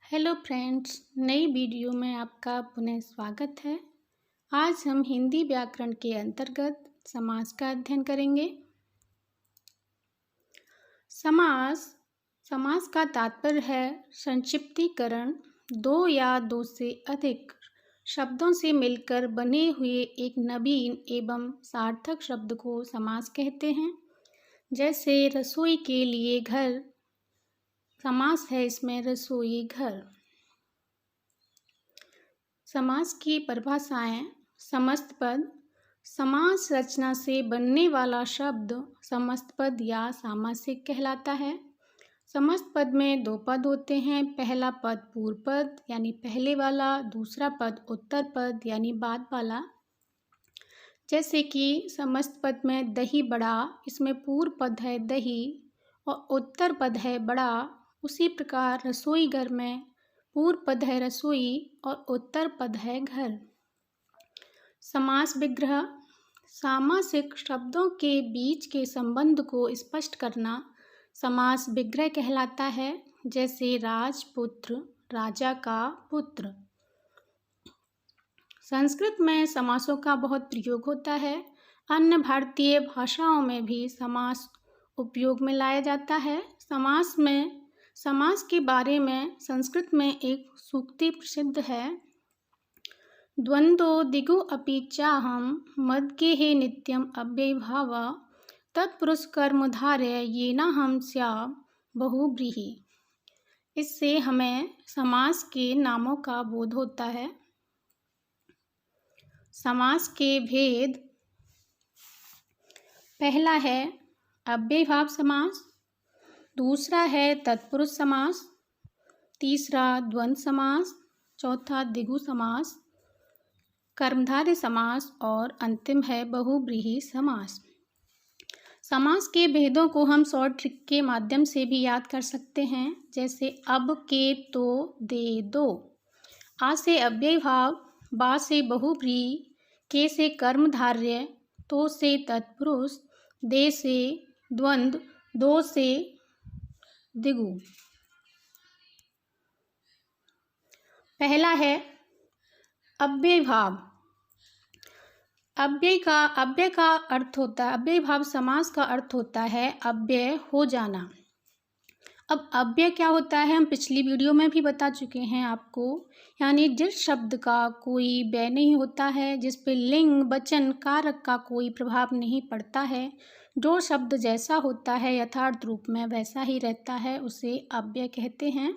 Hello friends, नई video में आपका पुनः स्वागत है। आज हम हिंदी व्याकरण के अंतर्गत समास का अध्ययन करेंगे। समास का तात्पर्य है संक्षिप्तीकरण, दो या दो से अधिक शब्दों से मिलकर बने हुए एक नवीन एवं सार्थक शब्द को समास कहते हैं। जैसे रसोई के लिए घर, समास है इसमें रसोई घर। समास की परिभाषाएं। समस्त पद, समास रचना से बनने वाला शब्द समस्त पद या सामासिक कहलाता है। समस्त पद में दो पद होते हैं। पहला पद पूर्व पद यानी पहले वाला, दूसरा पद उत्तर पद यानी बाद वाला। जैसे कि समस्त पद में दही बड़ा, इसमें पूर्व पद है दही और उत्तर पद है बड़ा। उसी प्रकार रसोई घर में पूर्व पद है रसोई और उत्तर पद है घर। समास विग्रह, सामासिक शब्दों के बीच के संबंध को स्पष्ट करना समास विग्रह कहलाता है। जैसे राजपुत्र, राजा का पुत्र। संस्कृत में समासों का बहुत प्रयोग होता है। अन्य भारतीय भाषाओं में भी समास उपयोग में लाया जाता है। समास के बारे में संस्कृत में एक सूक्ति प्रसिद्ध है। द्वंद्वो दिगु अपि चाहम मद्गेहे नित्यम अव्ययीभाव तत्पुरुष कर्मधारय येनाहं स्याम बहुव्रीहि। इससे हमें समास के नामों का बोध होता है। समास के भेद। पहला है अव्ययीभाव समास, दूसरा है तत्पुरुष समास, तीसरा द्वंद्व समास, चौथा द्विगु समास, कर्मधारय समास और अंतिम है बहुव्रीहि समास। समास के भेदों को हम शॉर्ट ट्रिक के माध्यम से भी याद कर सकते हैं। जैसे अब के तो दे दो, आ से अव्ययीभाव, बा से बहुव्रीहि, के से कर्मधारय, तो से तत्पुरुष, दे से द्वंद्व, दो से द्विगु। पहला है अव्ययीभाव। अव्यय का अर्थ होता है, अव्ययीभाव समास का अर्थ होता है अव्यय हो जाना। अब अव्यय क्या होता है हम पिछली वीडियो में भी बता चुके हैं आपको। यानी जिस शब्द का कोई व्यय नहीं होता है, जिस पे लिंग वचन कारक का कोई प्रभाव नहीं पड़ता है, जो शब्द जैसा होता है यथार्थ रूप में वैसा ही रहता है, उसे अव्यय कहते हैं।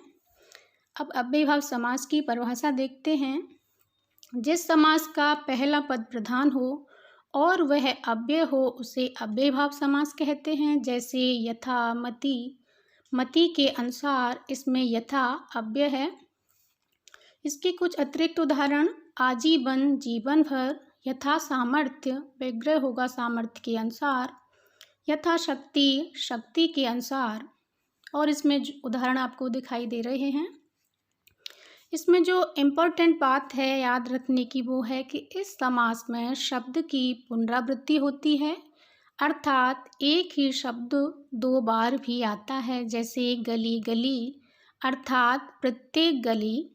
अब अव्ययीभाव समास की परिभाषा देखते हैं। जिस समास का पहला पद प्रधान हो और वह अव्यय हो उसे अव्ययीभाव समास कहते हैं। जैसे यथा, मति, मति के अनुसार, इसमें यथा अव्यय है। इसके कुछ अतिरिक्त उदाहरण आजीवन, जीवन भर, यथा सामर्थ्य, विग्रह होगा सामर्थ्य के अनुसार, यथा शक्ति, शक्ति के अनुसार। और इसमें उदाहरण आपको दिखाई दे रहे हैं। इसमें जो इम्पोर्टेंट बात है याद रखने की वो है कि इस समास में शब्द की पुनरावृत्ति होती है, अर्थात एक ही शब्द दो बार भी आता है। जैसे गली गली, अर्थात प्रत्येक गली।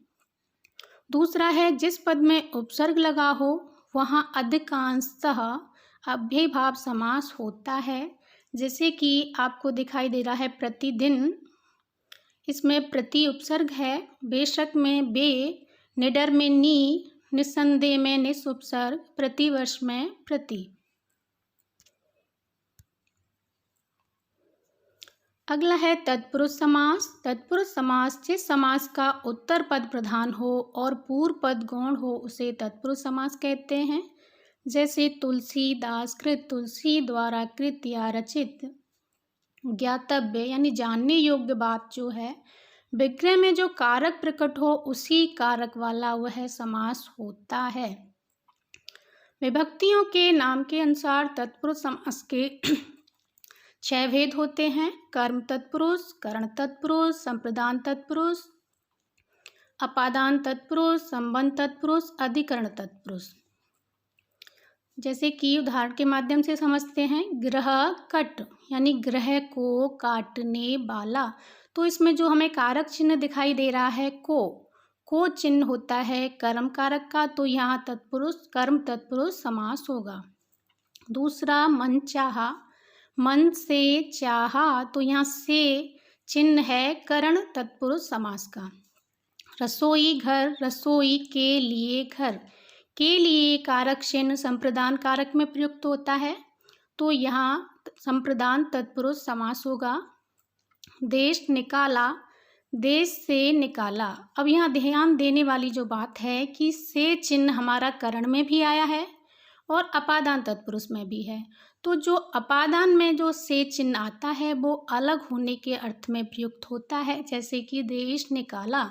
दूसरा है जिस पद में उपसर्ग लगा हो वहाँ अधिकांशतः अव्ययीभाव समास होता है। जैसे कि आपको दिखाई दे रहा है प्रतिदिन, इसमें प्रति उपसर्ग है, बेशक में बे, निडर में नी, निस्संदेह में निस उपसर्ग, प्रतिवर्ष में प्रति। अगला है तत्पुरुष समास। तत्पुरुष समास जिस समास का उत्तर पद प्रधान हो और पूर्व पद गौण हो उसे तत्पुरुष समास कहते हैं। जैसे तुलसीदास कृत, तुलसी द्वारा कृत या रचित। ज्ञातव्य यानी जानने योग्य बात जो है, विग्रह में जो कारक प्रकट हो उसी कारक वाला वह समास होता है। विभक्तियों के नाम के अनुसार तत्पुरुष समास के 6 भेद होते हैं। कर्म तत्पुरुष, करण तत्पुरुष, संप्रदान तत्पुरुष, अपादान तत्पुरुष, संबंध तत्पुरुष, अधिकरण तत्पुरुष। जैसे कि उदाहरण के माध्यम से समझते हैं। ग्रह कट यानी ग्रह को काटने वाला, तो इसमें जो हमें कारक चिन्ह दिखाई दे रहा है को चिन्ह होता है कर्म कारक का, तो यहाँ तत्पुरुष कर्म तत्पुरुष समास होगा। दूसरा मन चाहा, मन से चाहा, तो यहाँ से चिन्ह है करण तत्पुरुष समास का। रसोई घर, रसोई के लिए घर, के लिए कारक चिन्ह संप्रदान कारक में प्रयुक्त होता है, तो यहाँ संप्रदान तत्पुरुष समास होगा। देश निकाला, देश से निकाला। अब यहाँ ध्यान देने वाली जो बात है कि से चिन्ह हमारा करण में भी आया है और अपादान तत्पुरुष में भी है। तो जो अपादान में जो से चिन्ह आता है वो अलग होने के अर्थ में प्रयुक्त होता है, जैसे कि देश निकाला,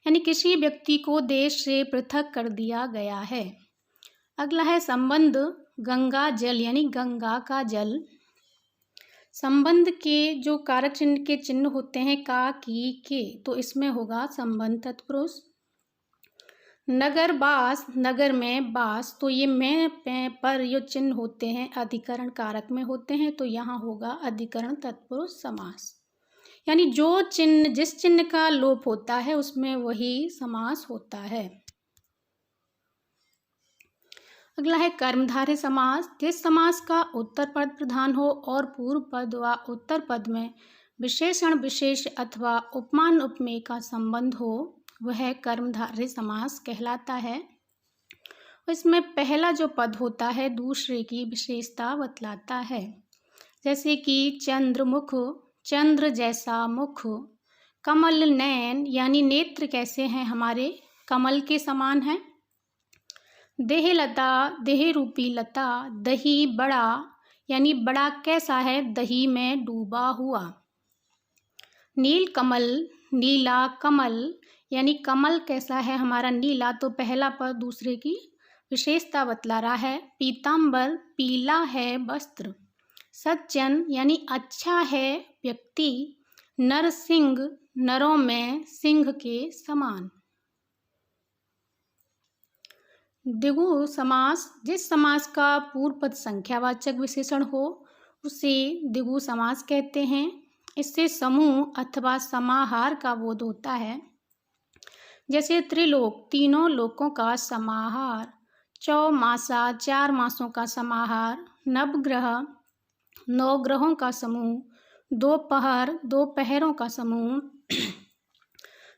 यानी किसी व्यक्ति को देश से पृथक कर दिया गया है। अगला है संबंध, गंगा जल, यानी गंगा का जल। संबंध के जो कारक चिन्ह के चिन्ह होते हैं का, की, के, तो इसमें होगा संबंध तत्पुरुष। नगर बास, नगर में बास, तो ये में पे पर जो चिन्ह होते हैं अधिकरण कारक में होते हैं, तो यहाँ होगा अधिकरण तत्पुरुष समास। यानी जो चिन्ह जिस चिन्ह का लोप होता है उसमें वही समास होता है। अगला है कर्मधारय समास। जिस समास का उत्तर पद प्रधान हो और पूर्व पद व उत्तर पद में विशेषण विशेष अथवा उपमान उपमेय का संबंध हो वह कर्मधारय समास कहलाता है। इसमें पहला जो पद होता है दूसरे की विशेषता बतलाता है, जैसे कि चंद्रमुख, चंद्र जैसा मुख। कमल नयन, यानी नेत्र कैसे हैं हमारे कमल के समान हैं। देहलता, देह रूपी लता। दही बड़ा, यानी बड़ा कैसा है दही में डूबा हुआ। नील कमल, नीला कमल, यानी कमल कैसा है हमारा नीला, तो पहला पद दूसरे की विशेषता बतला रहा है। पीतांबर, पीला है वस्त्र। सज्जन, यानी अच्छा है व्यक्ति। नरसिंह, नरों में सिंह के समान। द्विगु समास। जिस समास का पूर्व पद संख्यावाचक विशेषण हो उसे द्विगु समास कहते हैं। इससे समूह अथवा समाहार का बोध होता है, जैसे त्रिलोक, तीनों लोकों का समाहार। चौमासा, 4 मासों का समाहार। नवग्रह, 9 ग्रहों का समूह। दोपहर, 2 पहरों का समूह।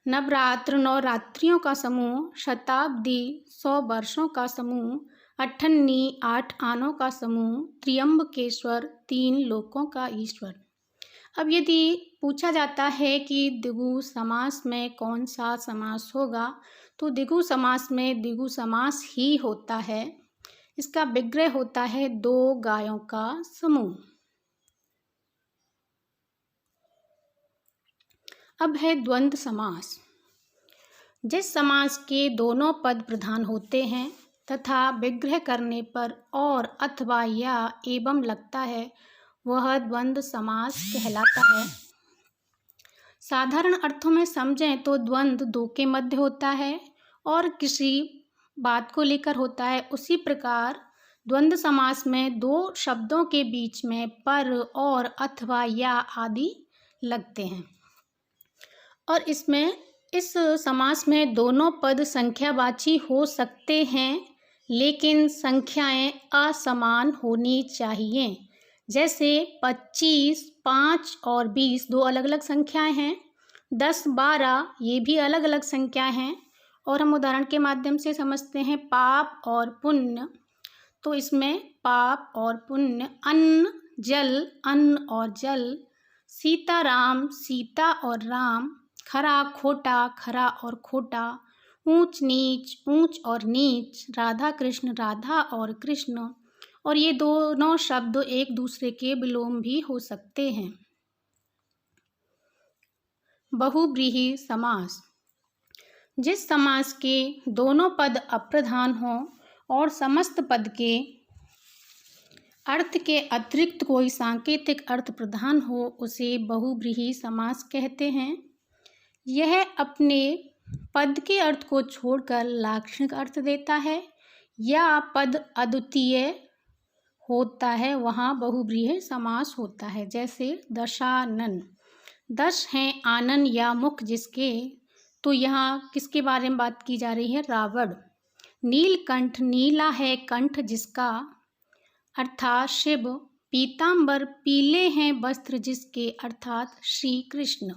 नवरात्र, 9 रात्रियों का समूह। शताब्दी, 100 वर्षों का समूह। अठन्नी, 8 आनों का समूह। त्र्यंबकेश्वर, 3 लोकों का ईश्वर। अब यदि पूछा जाता है कि द्विगु समास में कौन सा समास होगा, तो द्विगु समास में द्विगु समास ही होता है। इसका विग्रह होता है 2 गायों का समूह। अब है द्वंद्व समास। जिस समास के दोनों पद प्रधान होते हैं तथा विग्रह करने पर और अथवा या एवं लगता है वह द्वंद्व समास कहलाता है। साधारण अर्थों में समझें तो द्वंद्व 2 के मध्य होता है और किसी बात को लेकर होता है। उसी प्रकार द्वंद्व समास में 2 शब्दों के बीच में पर और अथवा या आदि लगते हैं। और इसमें इस समास में दोनों पद संख्यावाची हो सकते हैं, लेकिन संख्याएं असमान होनी चाहिए। जैसे 25, 5 और 20 2 अलग अलग संख्याएं हैं। 10, 12 ये भी अलग अलग संख्याएं हैं। और हम उदाहरण के माध्यम से समझते हैं पाप और पुण्य। तो इसमें पाप और पुण्य। अन्न, जल, अन्न और जल। सीताराम, सीता और राम। खरा खोटा, खरा और खोटा। ऊंच नीच, ऊंच और नीच। राधा कृष्ण, राधा और कृष्ण। और ये दोनों शब्द एक दूसरे के विलोम भी हो सकते हैं। बहुव्रीहि समास। जिस समास के दोनों पद अप्रधान हों और समस्त पद के अर्थ के अतिरिक्त कोई सांकेतिक अर्थ प्रधान हो उसे बहुव्रीहि समास कहते हैं। यह अपने पद के अर्थ को छोड़कर लाक्षणिक अर्थ देता है या पद अद्वितीय होता है, वहाँ बहुव्रीहि समास होता है। जैसे दशानन, 10 हैं आनन या मुख जिसके, तो यहाँ किसके बारे में बात की जा रही है? रावण। नीलकंठ, नीला है कंठ जिसका, अर्थात शिव। पीतांबर, पीले हैं वस्त्र जिसके, अर्थात श्री कृष्ण।